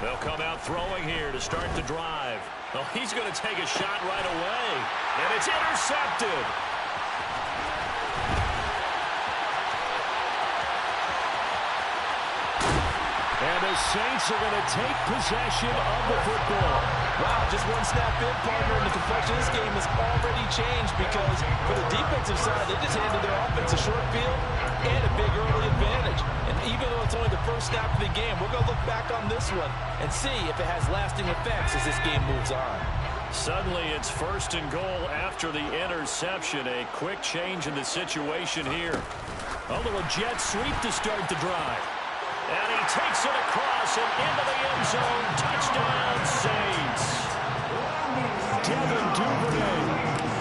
They'll come out throwing here to start the drive. Oh, he's going to take a shot right away, and it's intercepted. And the Saints are going to take possession of the football. Wow, just one snap in, partner, and the complexion of this game has already changed because for the defensive side, they just handed their offense a short field and a big early advantage. And even though it's only the first snap of the game, we're going to look back on this one and see if it has lasting effects as this game moves on. Suddenly, it's 1st and goal after the interception. A quick change in the situation here. A little jet sweep to start the drive. And he takes it across and into the end zone. Touchdown, Saints. Devin Duvernay,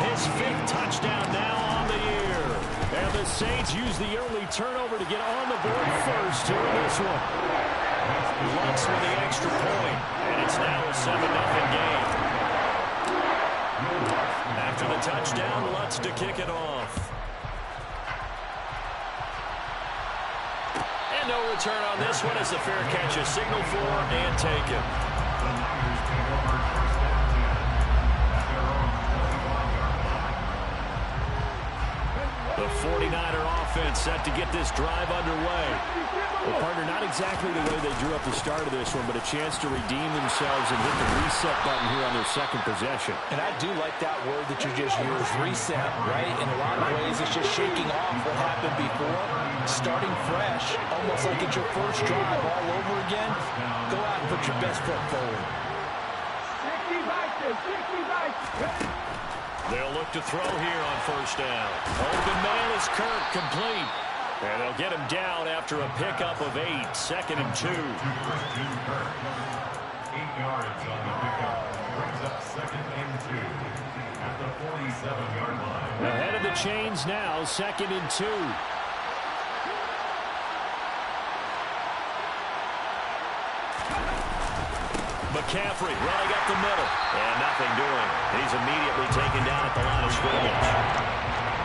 his 5th touchdown now on the year. And the Saints use the early turnover to get on the board first here in this one. Lutz with the extra point, and it's now a 7-0 game. After the touchdown, Lutz to kick it off. And no return on this one as the fair catch is signaled for and taken. The 49er offense set to get this drive underway. Well, partner, not exactly the way they drew up the start of this one, but a chance to redeem themselves and hit the reset button here on their second possession. And I do like that word that you just used, reset, right? In a lot of ways, it's just shaking off what happened before, starting fresh, almost like it's your first drive all over again. Go out and put your best foot forward. They'll look to throw here on 1st down. Open man is Kirk, complete. And they'll get him down after a pickup of 8, 2nd and 2. 8 yards on the pickup. Brings up 2nd and 2 at the 47-yard line. Ahead of the chains now, 2nd and 2. McCaffrey running up the middle. And nothing doing. He's immediately taken down at the line of scrimmage.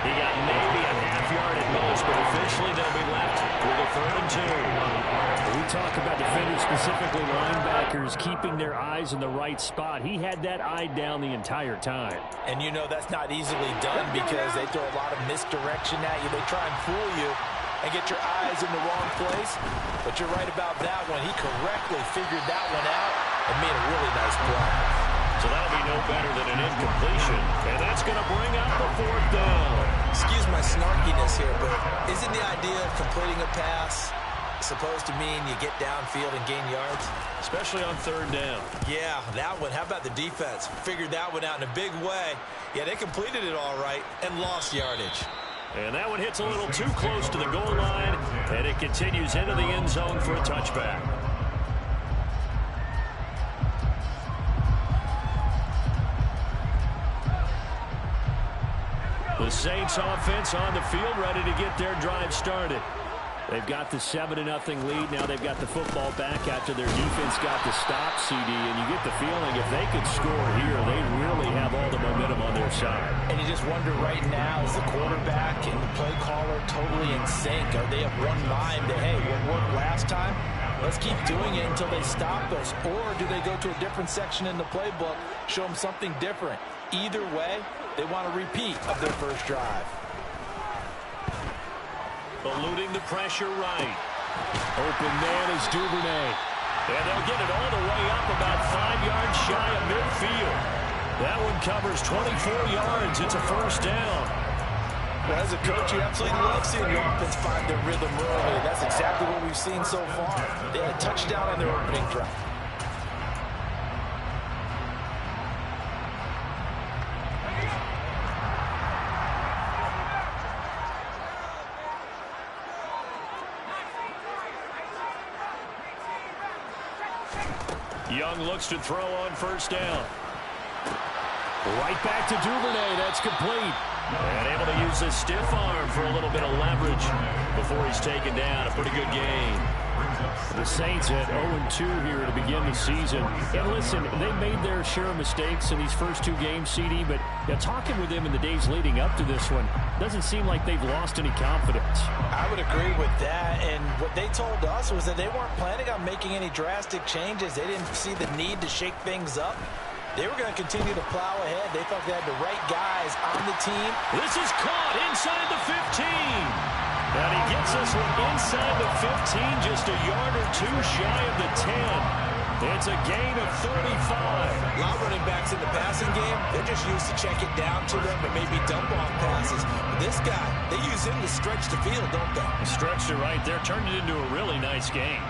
He got maybe a half yard at most, but officially they'll be left with a 3rd and 2. We talk about defenders, specifically linebackers, keeping their eyes in the right spot. He had that eye down the entire time. And you know that's not easily done because they throw a lot of misdirection at you. They try and fool you and get your eyes in the wrong place. But you're right about that one. He correctly figured that one out and made a really nice play. So that'll be no better than an incompletion. And that's going to bring up the 4th down. Excuse my snarkiness here, but isn't the idea of completing a pass supposed to mean you get downfield and gain yards? Especially on 3rd down. Yeah, that one. How about the defense? Figured that one out in a big way. Yeah, they completed it all right and lost yardage. And that one hits a little too close to the goal line, and it continues into the end zone for a touchback. The Saints offense on the field, ready to get their drive started. They've got the 7-0 lead. Now they've got the football back after their defense got the stop, CD. And you get the feeling if they could score here, they really have all the momentum on their side. And you just wonder right now, is the quarterback and the play caller totally in sync? Are they of one mind that, hey, what worked last time? Let's keep doing it until they stop us. Or do they go to a different section in the playbook, show them something different? Either way, they want a repeat of their first drive. Eluding the pressure right. Open man is Duvernay. And they'll get it all the way up about 5 yards shy of midfield. That one covers 24 yards. It's a 1st down. Well, as a coach, you absolutely love seeing your offense find their rhythm early. That's exactly what we've seen so far. They had a touchdown on their opening drive. Young looks to throw on 1st down. Right back to Duvernay. That's complete. And able to use his stiff arm for a little bit of leverage before he's taken down. A pretty good game. The Saints at 0-2 here to begin the season. And listen, they made their share of mistakes in these first two games, CD, but talking with them in the days leading up to this one, doesn't seem like they've lost any confidence. I would agree with that, and what they told us was that they weren't planning on making any drastic changes. They didn't see the need to shake things up. They were going to continue to plow ahead. They thought they had the right guys on the team. This is caught inside the 15. And he gets this one inside the 15, just a yard or two shy of the 10. It's a gain of 35. A lot of running backs in the passing game, they're just used to check it down to them or maybe dump off passes. But this guy, they use him to stretch the field, don't they? Stretched it right there, turned it into a really nice game.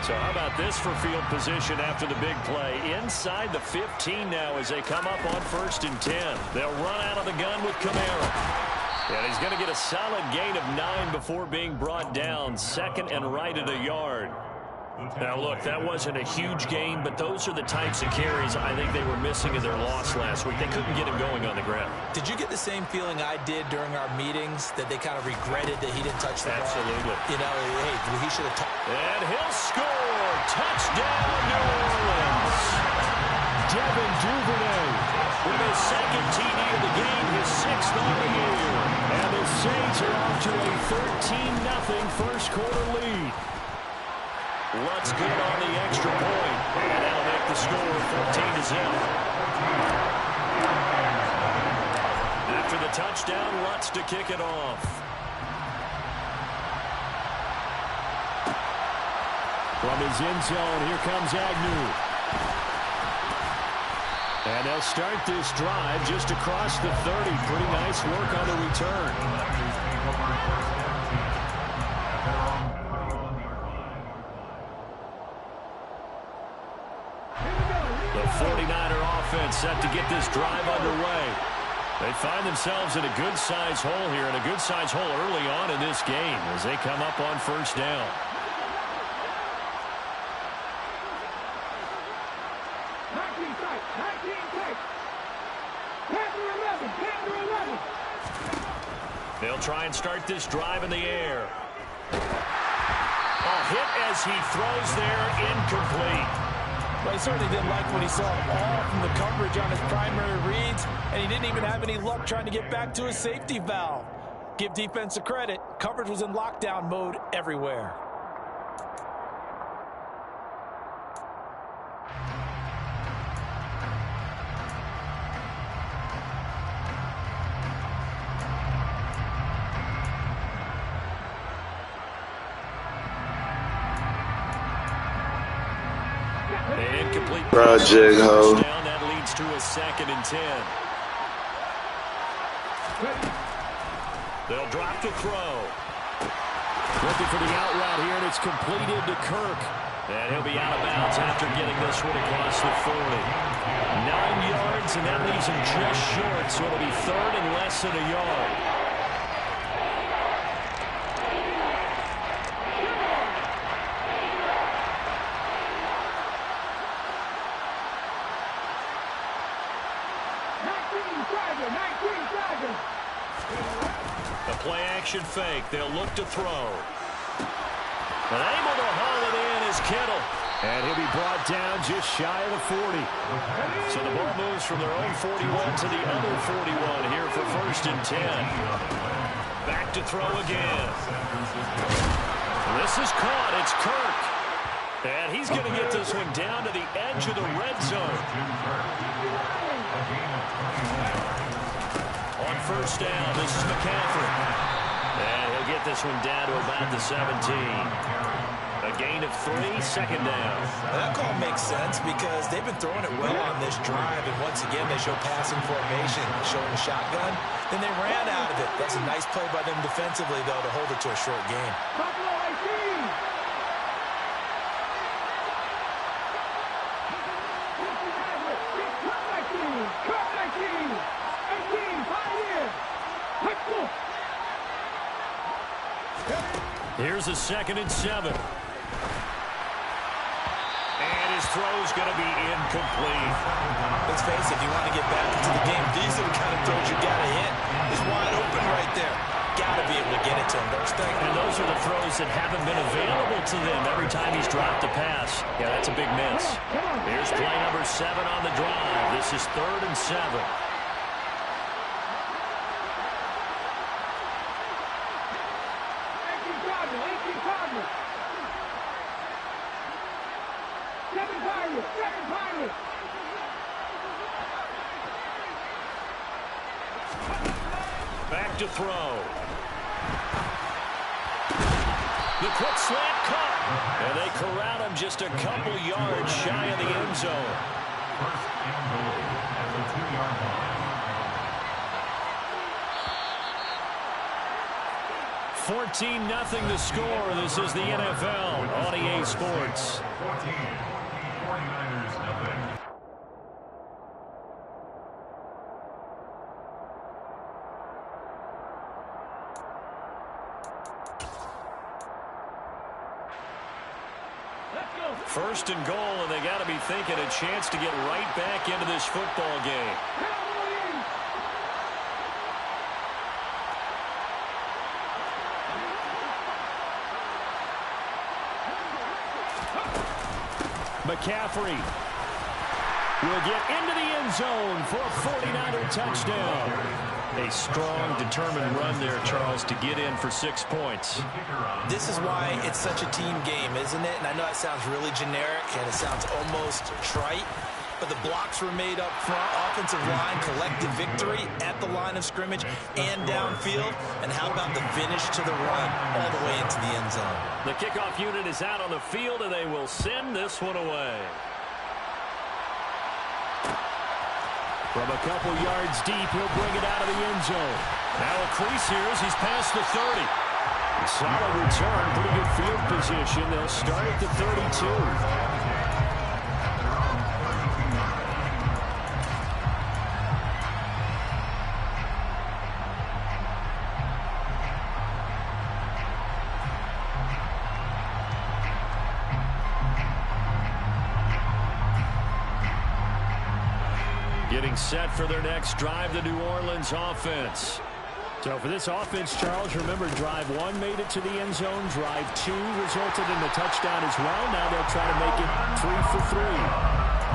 So how about this for field position after the big play? Inside the 15 now as they come up on 1st and 10. They'll run out of the gun with Kamara. And he's going to get a solid gain of 9 before being brought down. 2nd and right at a yard. Now, look, that wasn't a huge gain, but those are the types of carries I think they were missing in their loss last week. They couldn't get him going on the ground. Did you get the same feeling I did during our meetings, that they kind of regretted that he didn't touch the ball? Absolutely. You know, hey, he should have touched. And he'll score. Touchdown, New Orleans. Devin Duvernay with his 2nd TD of the game, his 6th on the year. And the Saints are off to a 13-0 first quarter lead. Lutz's good on the extra point, and that'll make the score 14-0. After the touchdown, Lutz to kick it off. From his end zone, here comes Agnew. And they'll start this drive just across the 30. Pretty nice work on the return. The 49er offense set to get this drive underway. They find themselves in a good-sized hole here, and a good-sized hole early on in this game as they come up on 1st down. They'll try and start this drive in the air. A hit as he throws there, incomplete. Well, he certainly didn't like what he saw all from the coverage on his primary reads, and he didn't even have any luck trying to get back to his safety valve. Give defense a credit. Coverage was in lockdown mode everywhere. Project Ho. That leads to a 2nd and 10. They'll drop the throw. Looking for the out route here, and it's completed to Kirk. And he'll be out of bounds after getting this one across the 40. 9 yards, and that leaves him just short, so it'll be 3rd and less than a yard. Play-action fake. They'll look to throw. And able to haul it in is Kittle. And he'll be brought down just shy of the 40. So the ball moves from their own 41 to the other 41 here for 1st and 10. Back to throw again. This is caught. It's Kirk. And he's going to get this one down to the edge of the red zone. On 1st down, this is McCaffrey. And he'll get this one down to about the 17. A gain of 3, 2nd down. Well, that call makes sense because they've been throwing it well on this drive, and once again they show passing formation, showing the shotgun. Then they ran out of it. That's a nice play by them defensively, though, to hold it to a short gain. Here's a 2nd and 7. And his throw's going to be incomplete. Let's face it, if you want to get back into the game, these are the kind of throws you got to hit. He's wide open right there. Got to be able to get it to him, don't you think? And those are the throws that haven't been available to them every time he's dropped a pass. Yeah, that's a big miss. Here's play number 7 on the drive. This is 3rd and 7. Back to throw. The quick slant caught. And they corral him just a couple yards shy of the end zone. First and goal at the 2-yard line. 14-0 the score. This is the NFL on EA Sports. 14. 49ers nothing. First and goal, and they got to be thinking a chance to get right back into this football game. McCaffrey will get into the end zone for a 49er touchdown. A strong, determined run there, Charles, to get in for 6 points. This is why it's such a team game, isn't it? And I know it sounds really generic and it sounds almost trite, but the blocks were made up front, offensive line, collective victory at the line of scrimmage and downfield. And how about the finish to the run all the way into the end zone? The kickoff unit is out on the field, and they will send this one away. From a couple yards deep, he'll bring it out of the end zone. Now a crease here as he's past the 30. Solid return, pretty good field position. They'll start at the 32. Getting set for their next drive, the New Orleans offense. So for this offense, Charles, remember drive 1 made it to the end zone. Drive 2 resulted in the touchdown as well. Now they'll try to make it 3 for 3.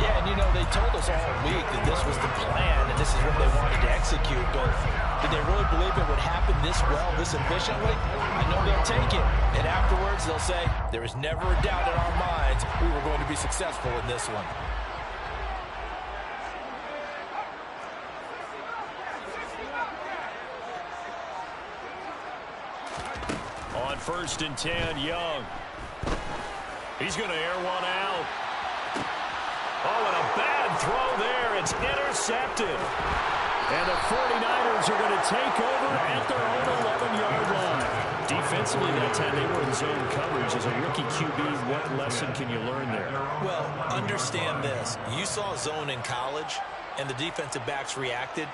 Yeah, and you know, they told us all week that this was the plan and this is what they wanted to execute, but did they really believe it would happen this well, this efficiently? I know they'll take it, and afterwards they'll say, there is never a doubt in our minds we were going to be successful in this one. On 1st and 10, Young. He's going to air one out. Oh, and a bad throw there. It's intercepted. And the 49ers are going to take over at their own 11-yard line. Defensively, that time they were in zone coverage. As a rookie QB, what lesson can you learn there? Well, understand this. You saw zone in college, and the defensive backs reacted,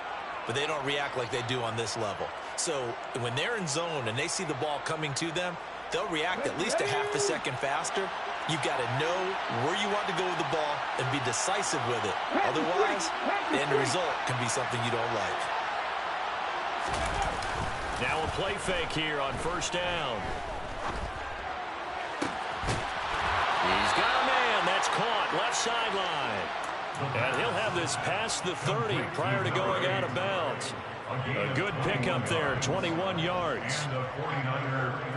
but they don't react like they do on this level. So when they're in zone and they see the ball coming to them, they'll react at least a half a second faster. You've got to know where you want to go with the ball and be decisive with it. Otherwise, the end result can be something you don't like. Now a play fake here on 1st down. He's got a man. That's caught. Left sideline. And he'll have this past the 30 prior to going out of bounds. A good pickup there, 21 yards.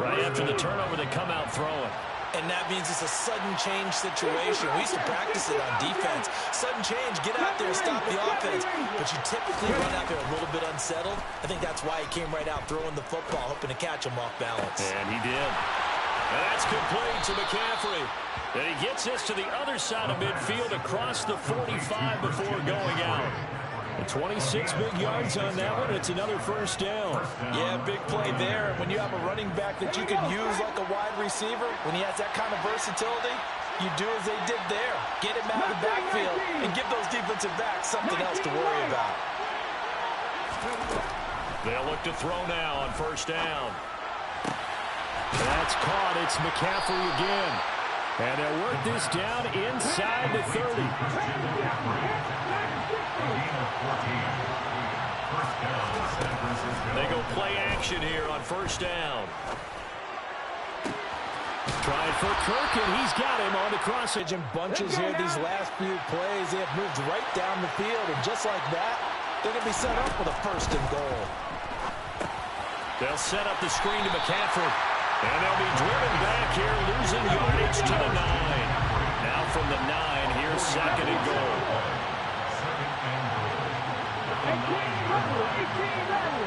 Right after the turnover, they come out throwing. And that means it's a sudden change situation. We used to practice it on defense. Sudden change, get out there, stop the offense. But you typically run out there a little bit unsettled. I think that's why he came right out throwing the football, hoping to catch him off balance. And he did. And that's complete to McCaffrey. And he gets us to the other side of midfield across the 45 before going out. And 26 big yards on that one. It's another 1st down. Yeah, big play there. And when you have a running back that you can use like a wide receiver, when he has that kind of versatility, you do as they did there. Get him out of the backfield and give those defensive backs something else to worry about. They'll look to throw now on 1st down. That's caught. It's McCaffrey again. And they'll work this down inside the 30. First down, San Francisco. They go play action here on first down. Trying for Kirk, and he's got him on the crossing. In bunches here these last few plays. They have moved right down the field, and just like that, they're going to be set up with a first and goal. They'll set up the screen to McCaffrey, and they'll be driven back here, losing yardage to the 9. Now from the 9, here's second and goal. Second and goal. At the 9-yard line.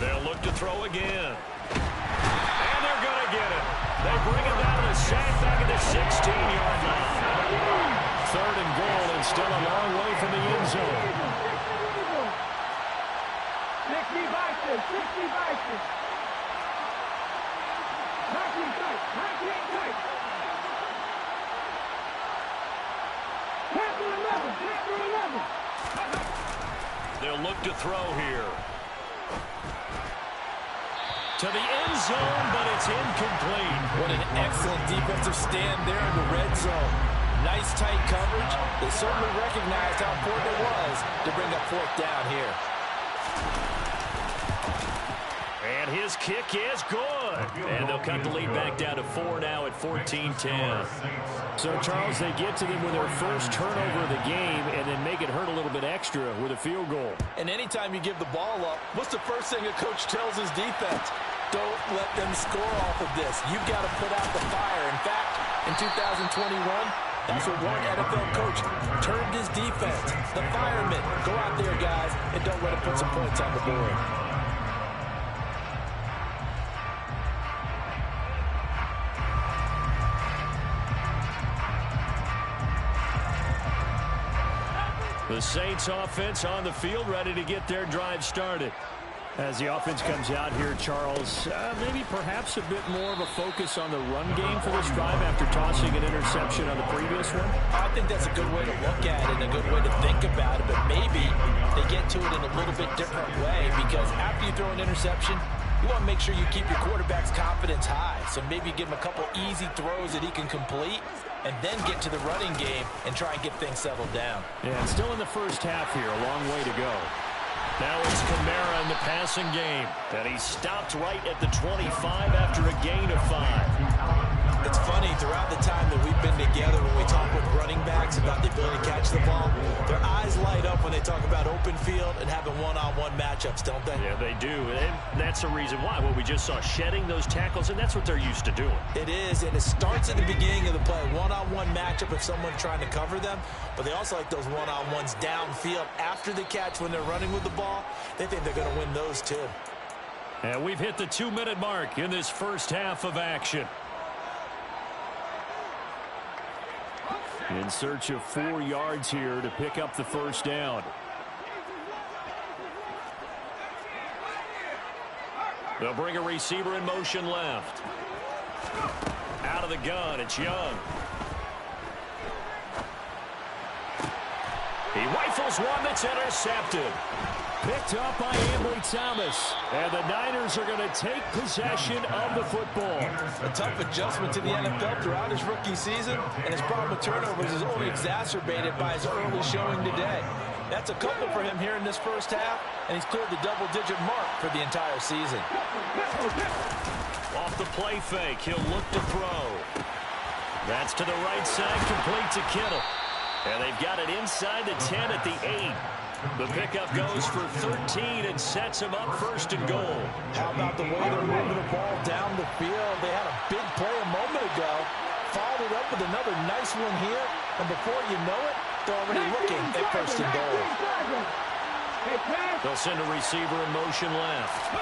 They'll look to throw again. And they're going to get it. They bring it down to sack back at the 16-yard line. Third and goal, and still a long way from the end zone. 11. They'll look to throw here. To the end zone, but it's incomplete. What an excellent defensive stand there in the red zone. Nice tight coverage. They certainly recognized how important it was to bring up fourth down here. And his kick is good. And they'll cut the lead back down to 4 now at 14-10. So, Charles, they get to them with their first turnover of the game and then make it hurt a little bit extra with a field goal. And anytime you give the ball up, what's the first thing a coach tells his defense? Don't let them score off of this. You've got to put out the fire. In fact, in 2021, that's what one NFL coach termed his defense. The firemen. Go out there, guys, and don't let them put some points on the board. The Saints offense on the field, ready to get their drive started. As the offense comes out here, Charles, maybe perhaps a bit more of a focus on the run game for this drive after tossing an interception on the previous one? I think that's a good way to look at it and a good way to think about it, but maybe they get to it in a little bit different way because after you throw an interception, you want to make sure you keep your quarterback's confidence high. So maybe give him a couple easy throws that he can complete and then get to the running game and try and get things settled down. Yeah, still in the first half here, a long way to go. Now it's Kamara in the passing game. And he stopped right at the 25 after a gain of 5. It's funny, throughout the time that we've been together, when we talk with running backs about the ability to catch the ball, their eyes light up when they talk about open field and having one-on-one matchups, don't they? Yeah, they do. And that's the reason why. Well, we just saw shedding those tackles, and that's what they're used to doing. It is, and it starts at the beginning of the play. One-on-one matchup if someone's trying to cover them, but they also like those one-on-ones downfield after the catch when they're running with the ball. They think they're going to win those too. And we've hit the 2-minute mark in this first half of action. In search of 4 yards here to pick up the first down. They'll bring a receiver in motion left. Out of the gun, it's Young. He rifles one that's intercepted. Picked up by Ambry Thomas. And the Niners are going to take possession of the football. A tough adjustment to the NFL throughout his rookie season, and his problem with turnovers is only exacerbated by his early showing today. That's a couple for him here in this first half, and he's cleared the double-digit mark for the entire season. Off the play fake, he'll look to throw. That's to the right side, complete to Kittle. And they've got it inside the 10 at the 8. The pickup goes for 13 and sets him up first and goal. How about the way they're moving the ball down the field? They had a big play a moment ago. Followed it up with another nice one here. And before you know it, they're already looking at first and goal. They'll send a receiver in motion left.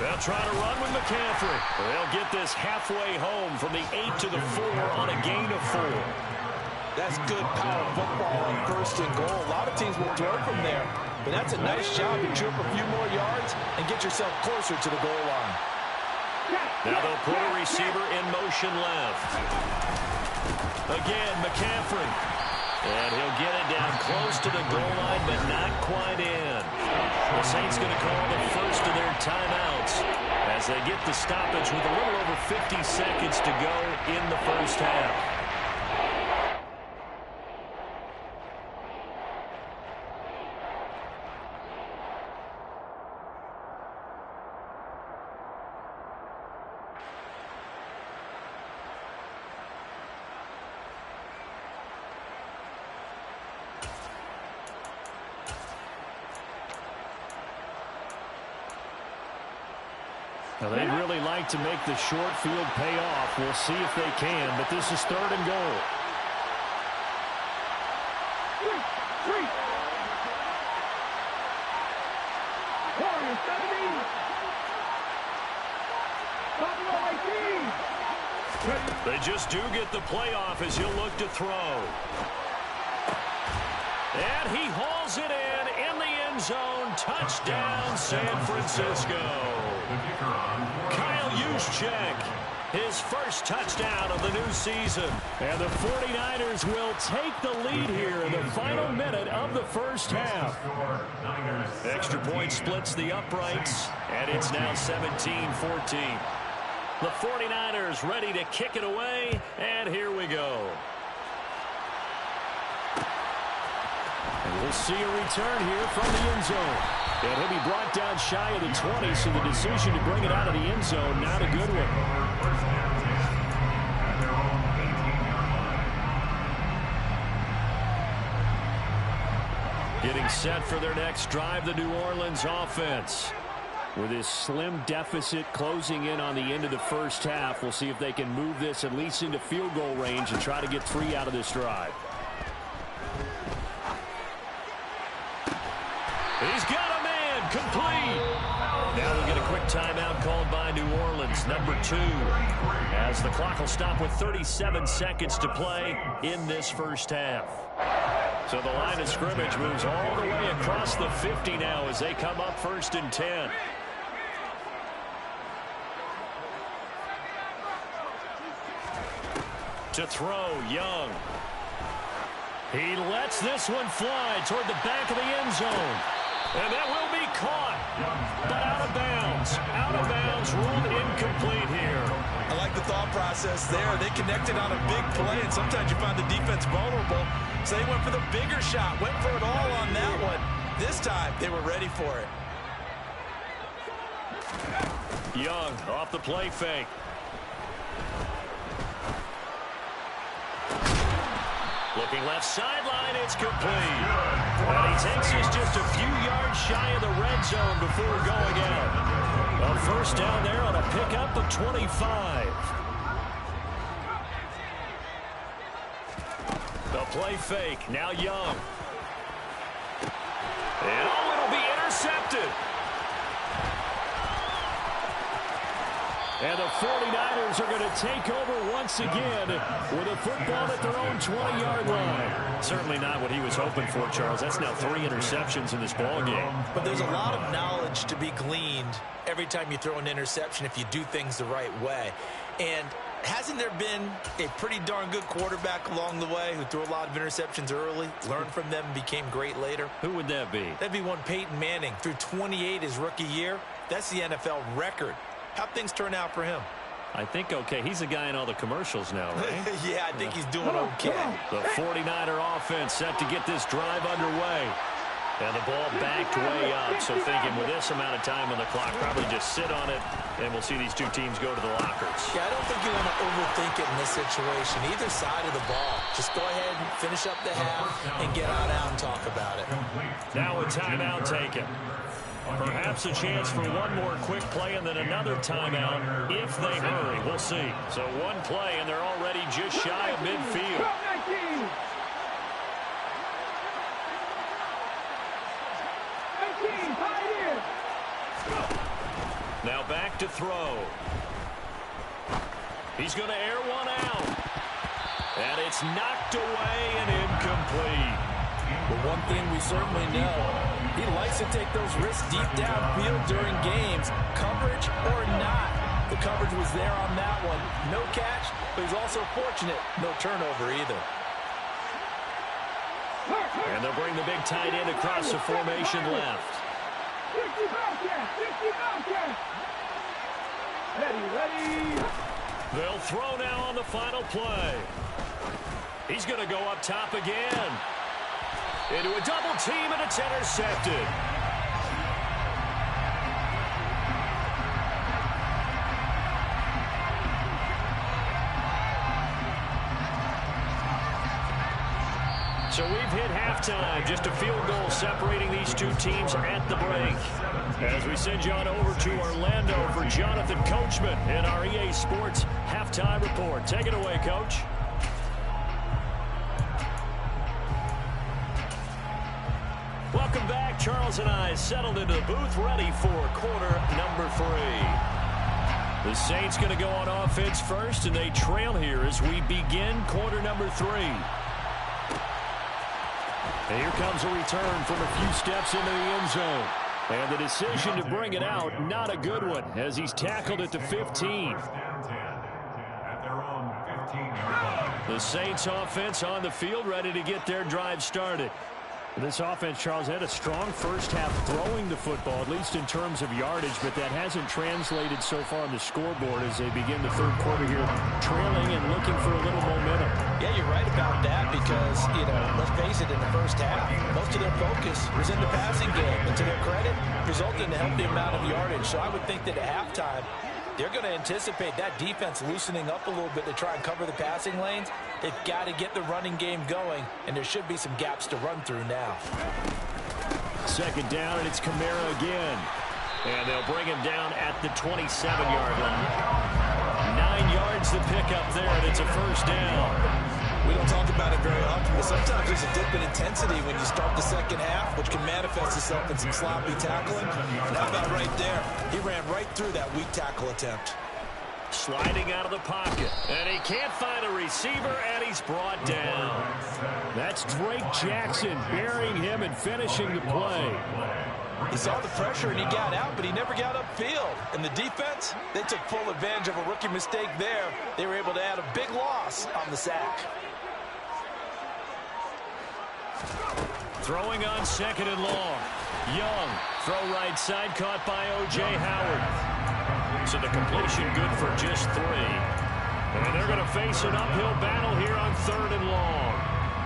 They'll try to run with McCaffrey. They'll get this halfway home from the 8 to the 4 on a gain of 4. That's good power football on first and goal. A lot of teams will throw from there, but that's a nice job to trip a few more yards and get yourself closer to the goal line. Now they'll put a receiver in motion left. Again, McCaffrey. And he'll get it down close to the goal line, but not quite in. The Saints going to call the first of their timeouts as they get the stoppage with a little over 50 seconds to go in the first half. Now, they'd really like to make the short field pay off. We'll see if they can, but this is 3rd and goal. They just do get the playoff as he'll look to throw. And he hauls it in the end zone. Touchdown, San Francisco. Kyle Juszczyk, his first touchdown of the new season. And the 49ers will take the lead here in the final minute of the first half. Extra point splits the uprights, and it's now 17-14. The 49ers ready to kick it away, and here we go. And we'll see a return here from the end zone. And he'll be brought down shy of the 20, so the decision to bring it out of the end zone, not a good one. Getting set for their next drive, the New Orleans offense. With his slim deficit closing in on the end of the first half, we'll see if they can move this at least into field goal range and try to get 3 out of this drive. He's got a man, complete. Now we'll get a quick timeout called by New Orleans, number 2, as the clock will stop with 37 seconds to play in this first half. So the line of scrimmage moves all the way across the 50 now as they come up 1st and 10. To throw, Young. He lets this one fly toward the back of the end zone. And that will be caught, but out of bounds. Out of bounds, ruled incomplete here. I like the thought process there. They connected on a big play, and sometimes you find the defense vulnerable. So they went for the bigger shot, went for it all on that one. This time, they were ready for it. Young off the play fake. Looking left sideline, it's complete. And he takes us just a few yards shy of the red zone before going out. A first down there on a pickup of 25. The play fake, now Young. And it'll be intercepted. And the 49ers are going to take over once again with a football at their own 20-yard line. Certainly not what he was hoping for, Charles. That's now 3 interceptions in this ballgame. But there's a lot of knowledge to be gleaned every time you throw an interception if you do things the right way. And hasn't there been a pretty darn good quarterback along the way who threw a lot of interceptions early, learned from them, and became great later? Who would that be? That'd be one Peyton Manning. Threw 28 his rookie year. That's the NFL record. How'd things turn out for him? I think okay. He's the guy in all the commercials now, right? Yeah, I think he's doing okay. The 49er offense set to get this drive underway. And the ball backed way up. So thinking with this amount of time on the clock, probably just sit on it, and we'll see these two teams go to the lockers. Yeah, I don't think you want to overthink it in this situation. Either side of the ball. Just go ahead and finish up the half and get on out and talk about it. Now a timeout taken. Perhaps a chance for one more quick play and then another timeout if they hurry. We'll see. So one play, and they're already just shy of midfield. Now back to throw. He's going to air one out. And it's knocked away and incomplete. But one thing we certainly know, he likes to take those risks deep downfield during games, coverage or not. The coverage was there on that one. No catch, but he's also fortunate. No turnover either. And they'll bring the big tight end across the formation left. Ready. They'll throw now on the final play. He's going to go up top again. Into a double team, and it's intercepted. So we've hit halftime. Just a field goal separating these two teams at the break. As we send you on over to Orlando for Jonathan Coachman in our EA Sports Halftime Report. Take it away, Coach. Welcome back. Charles and I settled into the booth, ready for quarter number 3. The Saints going to go on offense first, and they trail here as we begin quarter number 3. And here comes a return from a few steps into the end zone. And the decision to bring it out, not a good one, as he's tackled at the 15. The Saints offense on the field, ready to get their drive started. This offense, Charles, had a strong first half throwing the football, at least in terms of yardage, but that hasn't translated so far on the scoreboard as they begin the third quarter here, trailing and looking for a little momentum. Yeah, you're right about that because, let's face it, in the first half, most of their focus was in the passing game. And to their credit, resulted in a healthy amount of yardage. So I would think that at halftime, they're going to anticipate that defense loosening up a little bit to try and cover the passing lanes. They've got to get the running game going, and there should be some gaps to run through now. Second down, and it's Kamara again. And they'll bring him down at the 27-yard line. 9 yards to pick up there, and it's a first down. We don't talk about it very often, but sometimes there's a dip in intensity when you start the second half, which can manifest itself in some sloppy tackling. And how about right there? He ran right through that weak tackle attempt. Sliding out of the pocket, and he can't find a receiver, and he's brought down. That's Drake Jackson burying him and finishing the play. He saw the pressure and he got out, but he never got upfield. And the defense, they took full advantage of a rookie mistake there. They were able to add a big loss on the sack. Throwing on second and long. Young, throw right side, caught by O.J. Howard. So the completion good for just 3. And they're going to face an uphill battle here on third and long.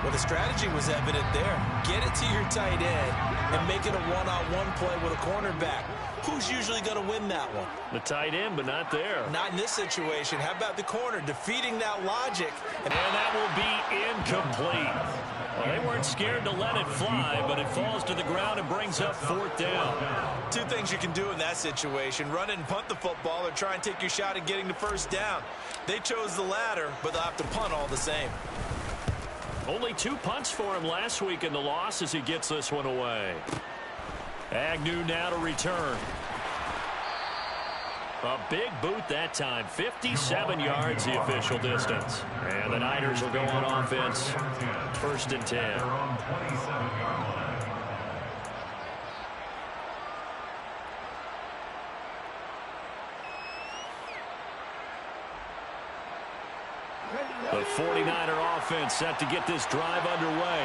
Well, the strategy was evident there. Get it to your tight end and make it a one-on-one play with a cornerback. Who's usually going to win that one? The tight end, but not there. Not in this situation. How about the corner defeating that logic? And that will be incomplete. Well, they weren't scared to let it fly, but it falls to the ground and brings up fourth down. Two things you can do in that situation. Run it and punt the football or try and take your shot at getting the first down. They chose the latter, but they'll have to punt all the same. Only 2 punts for him last week in the loss as he gets this one away. Agnew now to return. A big boot that time. 57 yards the official distance. And the Niners will go on offense. First and 10. The 49er offense set to get this drive underway.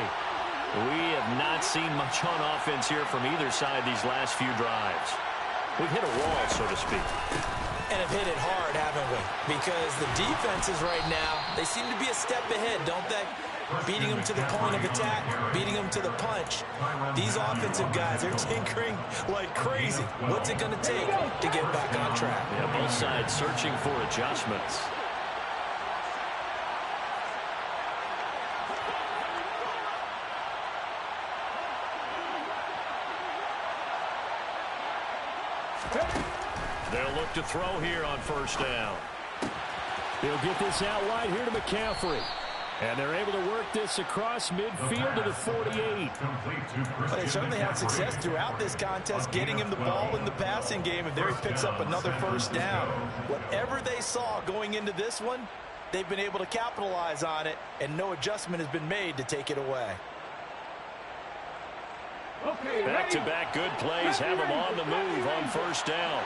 We have not seen much on offense here from either side these last few drives. We've hit a wall, so to speak. And have hit it hard, haven't we? Because the defenses right now, they seem to be a step ahead, don't they? Beating them to the point of attack, beating them to the punch. These offensive guys, they're tinkering like crazy. What's it going to take to get back on track? Yeah, both sides searching for adjustments. They'll look to throw here on first down. They'll get this out wide here to McCaffrey. And they're able to work this across midfield to the 48. But they certainly had success throughout this contest, getting him the ball in the passing game, and there he picks up another first down. Whatever they saw going into this one, they've been able to capitalize on it, and no adjustment has been made to take it away. Back-to-back good plays have them on the move on first down.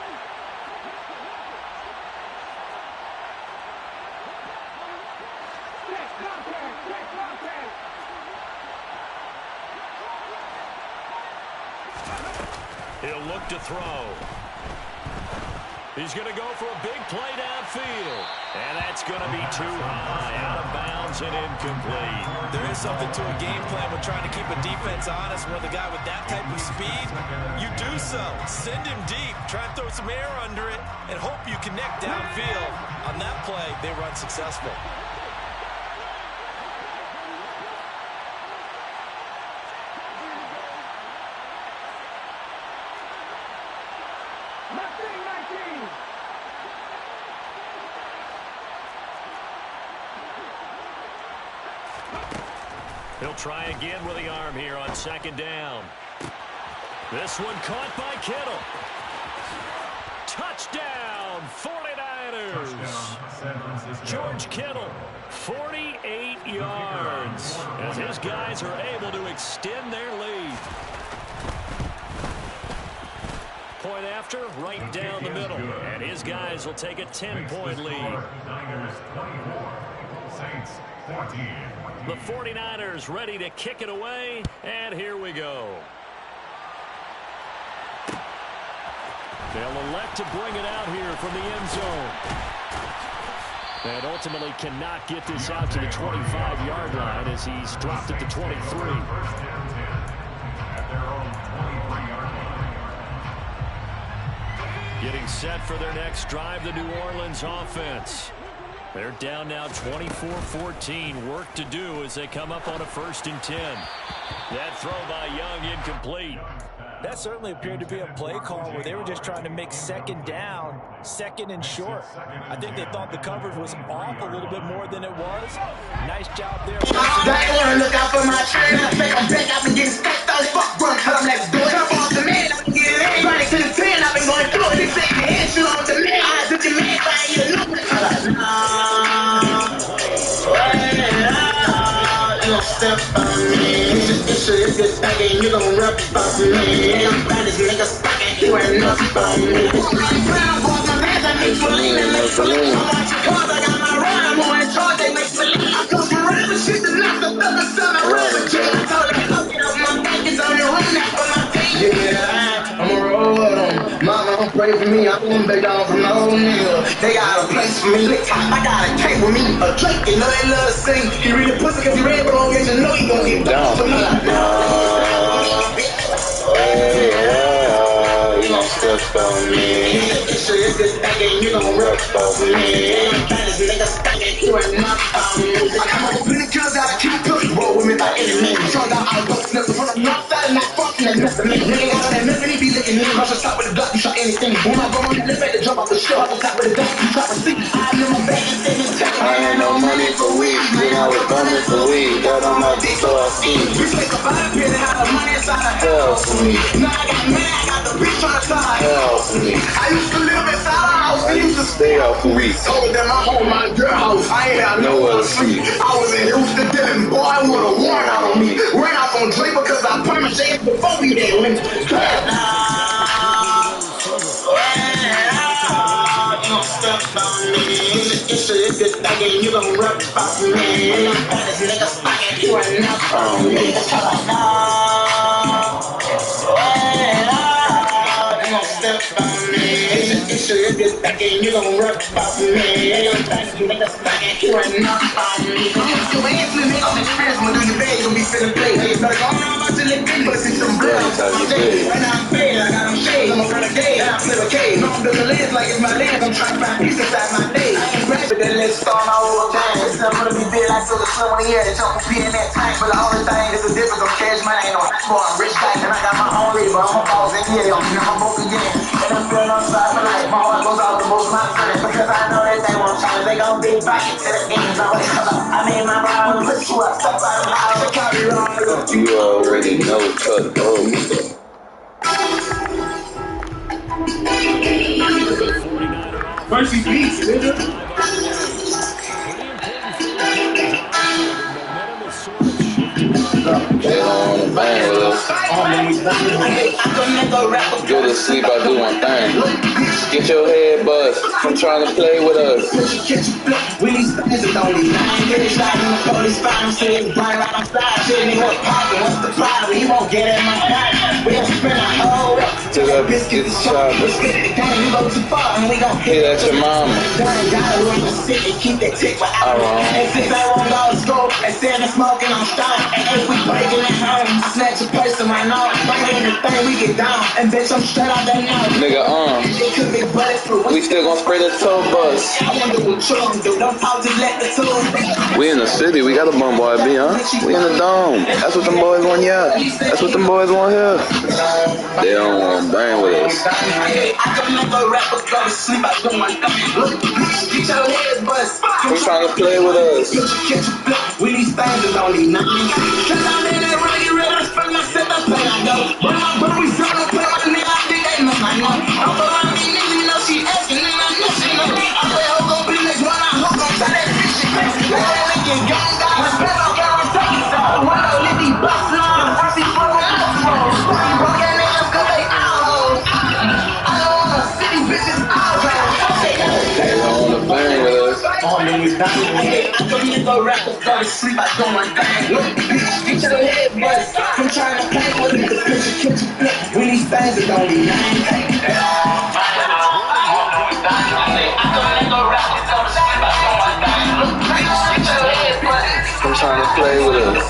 He'll look to throw. He's going to go for a big play downfield. And that's going to be too high, out of bounds and incomplete. There is something to a game plan with trying to keep a defense honest. With a guy with that type of speed, you do so. Send him deep. Try and throw some air under it and hope you connect downfield. On that play, they run successful. He'll try again with the arm here on second down. This one caught by Kittle. Touchdown, 49ers. George Kittle, 48 yards, as his guys are able to extend their lead. Point after, right down the middle, and his guys will take a 10-point lead. Niners 24, Saints 14. The 49ers ready to kick it away, and here we go. They'll elect to bring it out here from the end zone. And ultimately cannot get this out to the 25-yard line as he's dropped at the 23. First and 10 at their own 23-yard line. Getting set for their next drive, the New Orleans offense. They're down now 24-14. Work to do as they come up on a 1st and 10. That throw by Young incomplete. That certainly appeared to be a play call where they were just trying to make second down, second and short. I think they thought the coverage was off a little bit more than it was. Nice job there. I wanna look out for my train. I think I'm back. I've been getting stuck out of fuck, bro. Cause I'm next door. Jump off the man. I can get it in. Running to the 10. I've been going through it. They say the head shit on the man. I took the man. Buying you a new one. You gon' step on me. This shit is good stacking. You gon' rep on me. I'm bad as nigga stacking. You ain't nothing on me. Brown boys, my man, I make believe and make believe. I'm watching cars, I got my run. I'm on in charge, they make believe. I come from rapping shit to knock the thug and sell my rubber chick. I told her, look it up, my back is on the run now for my team. Yeah, I'ma roll with them. Mama, don't pray for me. I'm gonna beg down from no nigga. They got a place for me. I got a cake with me. A Drake, you know they love to sing. He read the pussy cause he red, but don't get you know he gon' get down for me. You gon' step on me. This shit is good thinking. You gon' rip on me. Baddest nigga stinking. You ain't nothing on me. I got my open guns out. I keep cooking. Roll with me like any man. Turned out I don't snip from the north side and not fucking that mess of me. Nigga got that mess and he be licking me. Rush stop with the Glock. You shot anything. When I go on the left, to jump off the shit. Off the top with the dust. You try to see. I know my bag is in his check. I ain't no money for weed. Man, I was running for weed. Got on my dick, so I ski. Bitch, take a body pin and have the money inside the hell for me. Now I got mad. I got the bitch trying to tell hell for me. I used to live inside a house. I used to stay out for weeks. Told them my home, my girl house. I ain't had nowhere to sleep. I was in Houston, Dylan, boy, with a warrant out on me. Ran out on Drake because I promised you before we did. You gon' step on me. This shit is good thinking. You gon' rep on me. I'm baddest nigga stacking. You ain't nothing on me. That's how I know. You gon' step on me. This shit is good thinking. You gon' rep on me. I'm baddest nigga stacking. You ain't nothing on me. You ain't feeling it on the trans. When do your bed, you gon' be feeling play. You better go on about your little thing, but see some blood. Right now I'm faded. I got them shades. I'm a renegade. I play with K. No, I'm building lens like it's my lens. I'm trying to find peace inside my day. I ain't grabbing that let's start my old time. It's not gonna be big like so the sun when he had to jump and be in that tank. But the only thing is the difference on cash money. Ain't no hot boy, I'm rich guy. And I got my own labor. I'm a boss and yeah, I'm broke again. And I'm feeling outside for life. My heart goes out to most of my friends. Because I know that they won't change. They gon' be back into the end. I made my ride with you up. Step out of the house. They call me wrong. You already know cut those. Mercy beats, nigga. They don't wanna bang with us. Go to sleep, I do my thing. Get your head buzzed from trying to play with us. Took a that biscuit is sharp. Respect the game, you go too far, and we gon' hit at your mama. Gotta run the city, keep that tick with our And since I won't go to school, and still smoking on stone. And if we breaking it home, I snatch a person right now. Bring in the thing, we get down. And bitch, I'm straight out that now. Nigga, it could be bulletproof. We still gon' spray the tour bus. I wonder what you gon' do. Don't talk, just let the tools. We in the city, we got a bum boy B, huh? We in the dome. That's what them boys want, yeah. That's what them boys want here. They don't want to bang with us. I can make a rapper go to sleep. I do my thing. Look, get your head bust. I'm trying to play with us. We these things is only 9. Cause I'm in that ready, ready to spend my set up play. I go. But we solo play my nigga. I think they know my name. I'm around these niggas, you know she asking, and I know she know. I play a whole business when I hook on to that bitch. Let that nigga gang down. Respect on camera, take it off. The window, let these busts on. First he fuck with us, bro. Fucking broke that niggas cause they out. I don't wanna see these bitches out. They don't wanna bang with us. I can make a rapper go to sleep. I do my thing. Look, bitch, get your head bust. I'm trying to play with it. The picture, when these things is only 9. I'm trying to play with us.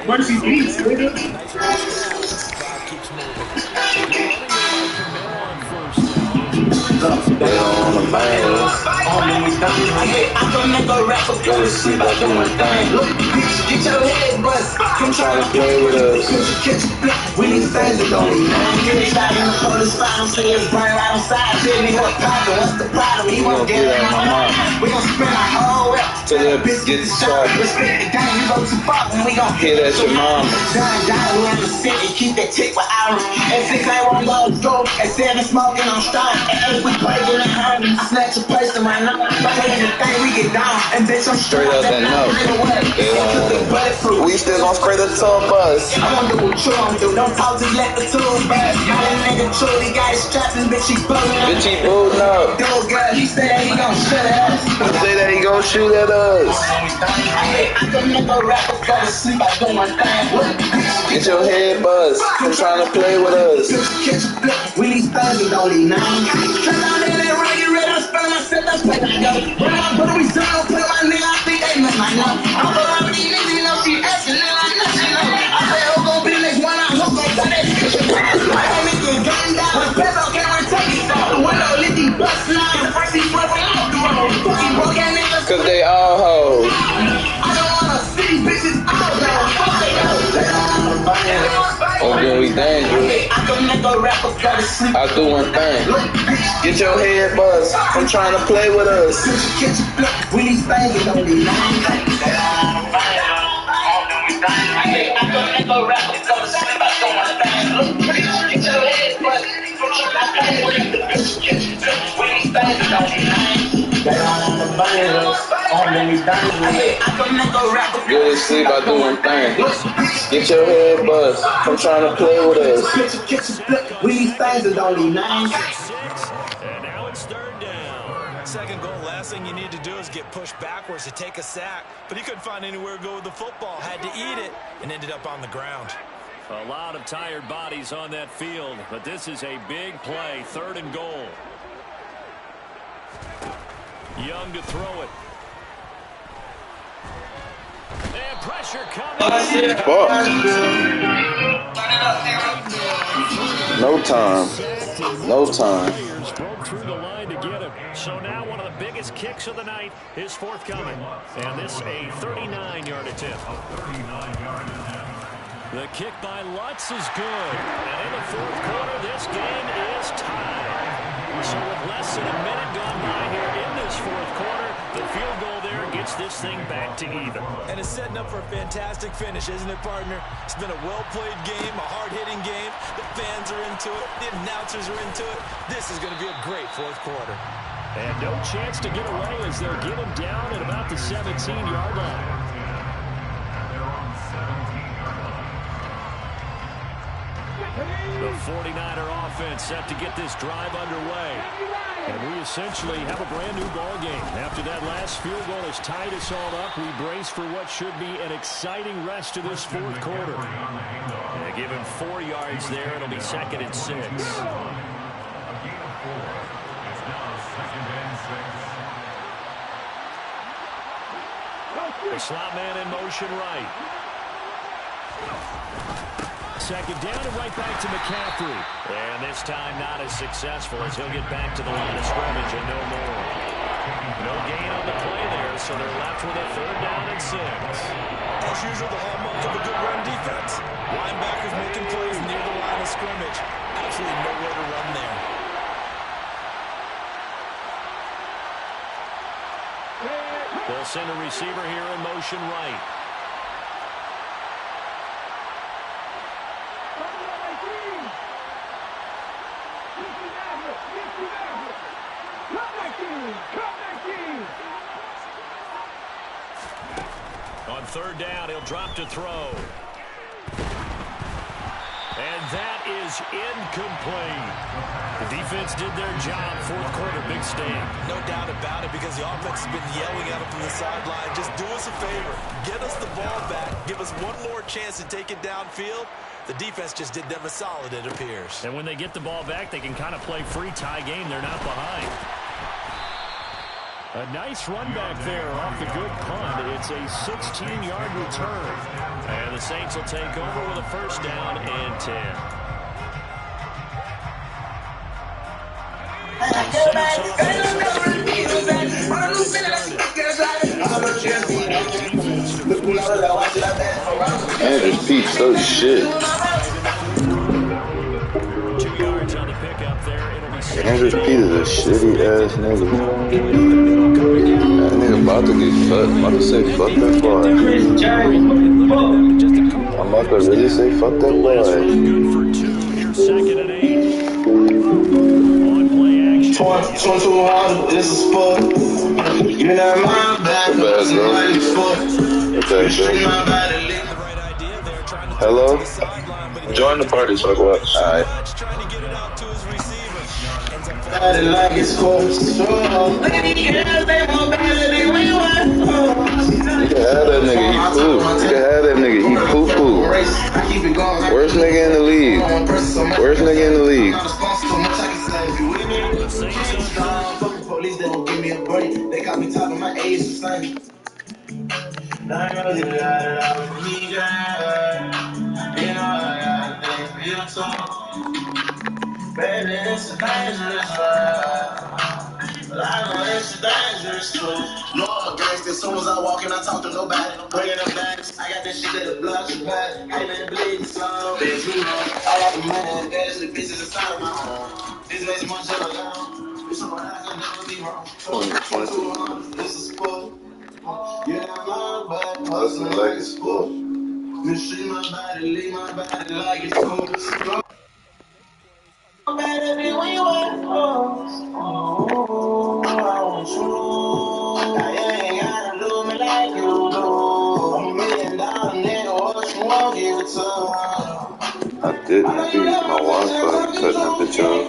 Where's he beats, nigga? They don't wanna bang us. I can make a rapper go to sleep. I do my thing. Look, bitch, get your head bust. I'm trying to play with us. When these things are only 9. Get shot in the police file. Say it's burn right outside. Tell me what problem. What's the problem? He won't get it in my mind. We gon' spend our whole rep till that bitch gets shot. Respect the game. You go too far, and we gon' hit at your mama. Die around the city. Keep that tick with ours. And 6 ain't one love go. And 7 smoking on strong. And 8 we breaking it home. I snatch a person right now. Bring in the thing, we get down. And bitch, I'm straight out that note. We still gon' spray the tour bus. I wonder what you gon' do. Don't talk, just let the tools bust. Now that nigga truly got his straps and bitch, he buzzing up. Bitch, he booting up. Dude, girl, he said that he gon' shoot at us. He say that he gon' shoot at us. I can make a rapper go to sleep. I do my thing. Get your head bust. I'm trying to play with us. We these things is only 9. Cause I'm in that ready to spend my set up play. I go. But we solo play my nigga. I think they know my name. I'm around these niggas, you know she asking, and I know she know. I play a whole business when I hook on to that bitch. I can make it gun down. Respect on camera, take it off. The window, let these busts line. First he fuck with out the road. Fucking broke that niggas cause they all hoes. I don't wanna see these bitches out there. Fuck they hoes. They don't wanna bang us. Oh, then we dangerous. I can make a rapper go to sleep. I do one thing. Get your head bust. I'm trying to play with us. We these things is only 9. I can make a rapper go to sleep. I do one thing. Get your head bust. I'm trying to play with us. We these things is only 9. They don't wanna bang us. I can make a rapper go to sleep. I do one thing. Get your head bust. I'm trying to play with us. We these things is only 9. And now it's 3rd down. Second goal, last thing you need to do is get pushed backwards to take a sack. But he couldn't find anywhere to go with the football. Had to eat it and ended up on the ground. A lot of tired bodies on that field, but this is a big play. 3rd and goal. Young to throw it. And pressure coming. No time. No time. Players broke through the line to get him. So now one of the biggest kicks of the night is forthcoming. And this a 39-yard attempt. The kick by Lutz is good. And in the 4th quarter, this game is tied. So with less than a minute gone by here in this 4th quarter, the field goal there gets this thing back to even. And it's setting up for a fantastic finish, isn't it, partner? It's been a well-played game, a hard-hitting game. The fans are into it. The announcers are into it. This is going to be a great 4th quarter. And no chance to get away as they'll get him down at about the 17-yard line. The 49er offense set to get this drive underway. And we essentially have a brand new ball game. After that last field goal has tied us all up, we brace for what should be an exciting rest of this fourth quarter. Yeah, give him 4 yards there. It'll be 2nd and 6. A gain of 4. It's now 2nd and 6. The slot man in motion right. 2nd down and right back to McCaffrey. And this time not as successful as he'll get back to the line of scrimmage and no more. No gain on the play there, so they're left with a 3rd down and 6. As usual, the hallmark of a good run defense. Linebackers making plays near the line of scrimmage. Absolutely nowhere to run there. They'll send a receiver here in motion right. On 3rd down, he'll drop to throw. And that is incomplete. The defense did their job. 4th quarter, big stand. No doubt about it, because the offense has been yelling at him from the sideline. Just do us a favor. Get us the ball back. Give us one more chance to take it downfield. The defense just did them a solid, it appears. And when they get the ball back, they can kind of play free tie game. They're not behind. A nice run back there off the good punt. It's a 16-yard return. And the Saints will take over with a 1st down and 10. Andrews Pete so shit. 2 yards on the pickup there. It'll be Andrews Pete is a shitty ass nigga. That nigga about to get fucked. I'm about to say fuck that boy. I'm about to really say fuck that boy. Good for 2. Here's 2nd and 8. On play action. 2200, this is sport. You're not my bad, What's that, hello? Join the party, so what? Alright. Like it's sports. You can have that nigga, he poo. You can have that nigga, he poo-poo. Worst nigga in the league. Worst nigga in the league. Police, they won't give me a break. They got me talking my age is funny. I really got it out with me, girl. You know I got things for you too. Baby, it's a dangerous ride. But I know it's a dangerous too. No, I'm a gangster. As soon as I walk in, I talk to nobody. Bringing up bags. I got that shit that'll block your back. Hey, man, bleed slow. Bitch, you know. I got the money. There's the bitches inside of my home. This makes my jello down. This is sport. Yeah, my body hustling like it's sport. Machine my body, leave my body like it's sport. Better than we were. Oh, I want you. I ain't gotta do me like you do. I'm $1 million nigga, what you won't give it to? I didn't use my Wi-Fi, cut that bitch off.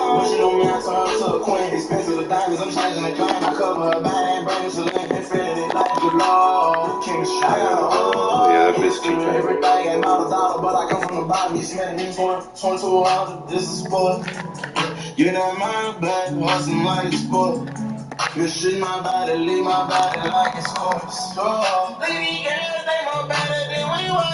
What you know me, I turn her to a queen. Expensive the diamonds, I'm changing the claim. I cover her body and bring it to Link Infinity like the law. Chemistry, I got Oh yeah, that bitch too bad. everything ain't not $1, but I come from the bottom. You smell me 2200, this is sport. You know my blood, hustling like it's sport. Machine my body, leave my body like it's sport. Lady girls, they more better than we were.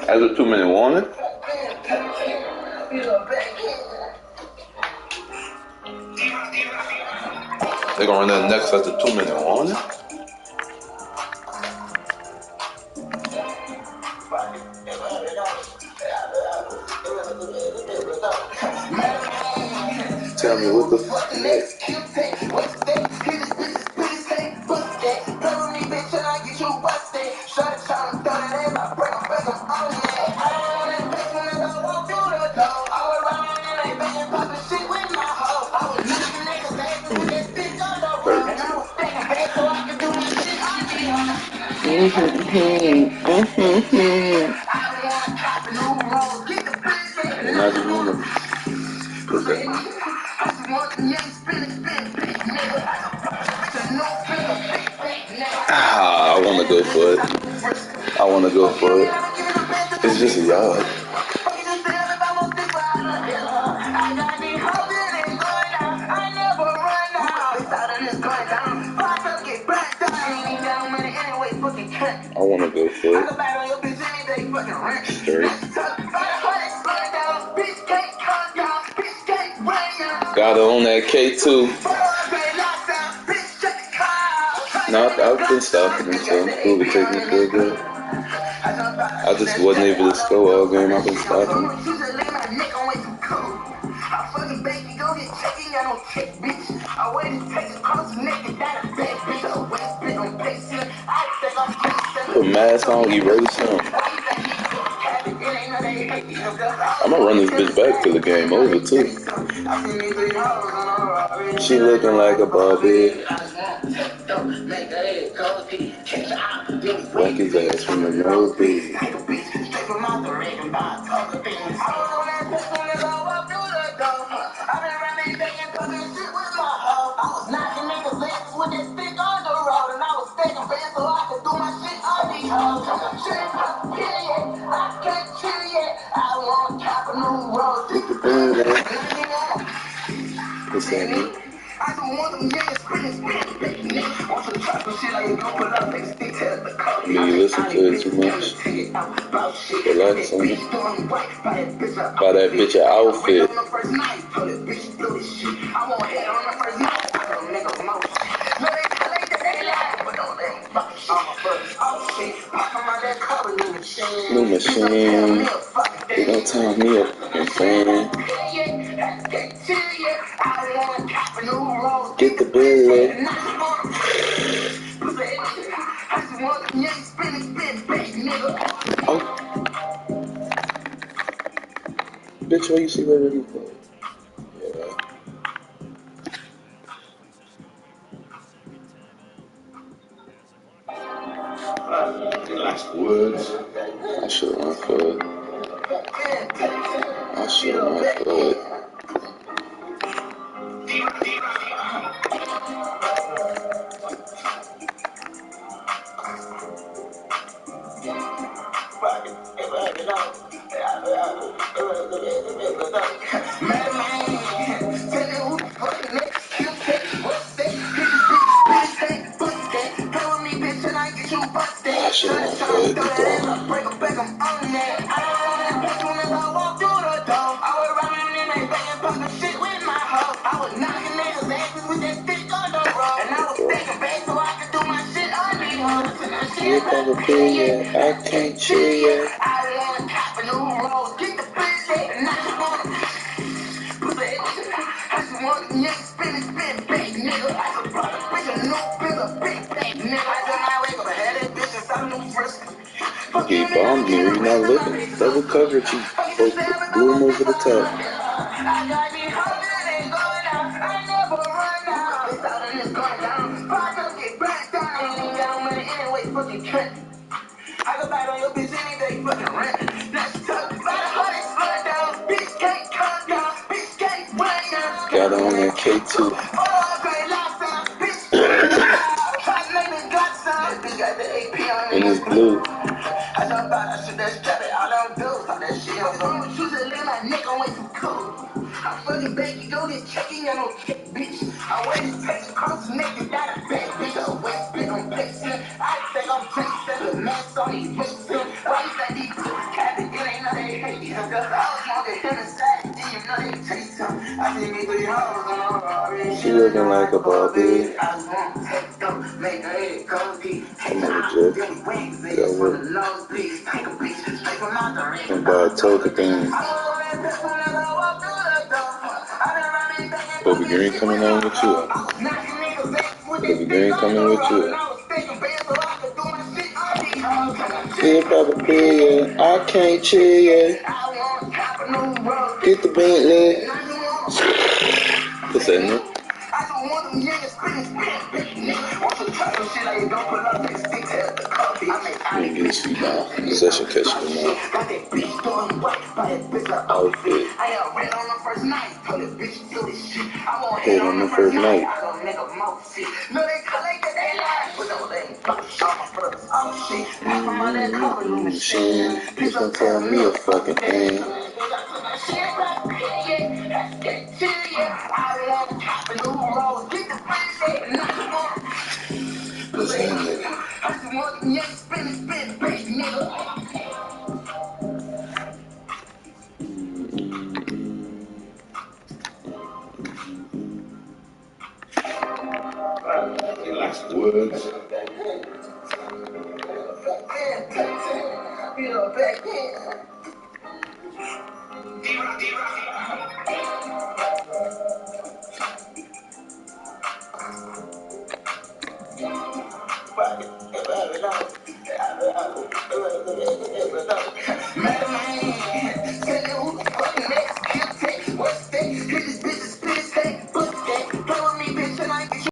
As a 2-minute warning. They're gonna run that next as a 2-minute warning. Tell me what the fuck next. And I just wanna put that. I wanna go for it. I wanna go for it. It's just a yard. I wanna go for it. Straight. Gotta own that K2. No, I've been stopping him, so I'm cool to take me for a bit. I just wasn't able to score all game. I've been stopping. Put mask on, erase him. I'm gonna run this bitch back till the game over too. She looking like a Barbie. Whack his ass from the nose beat. What's that mean? You listen to it too much. Relax on it. Buy that bitch an outfit. New machine. They gon' turn me a fucking fan. Get the bill. Oh. Bitch, why you see where you go? Yeah. Last words. I should run for it. I should run for it. I should run for it. You never feel yet, I can't chill yet. He bombed me where you're not looking. Double coverage, you blew him over the top. Got on that K2. And it's blue. She looking like a Barbie. I'm on the jet. Got work. And buy a toga thing. Kobe Green coming on with you. Kobe Green coming with you. Hip hop yeah, I can't chill yet. Get the Bentley. What's that name? didn't get his feet down. Possession catch him out. Outfit. Hit on the first night. Please don't tell me a fucking thing. Listen, nigga. He likes woods.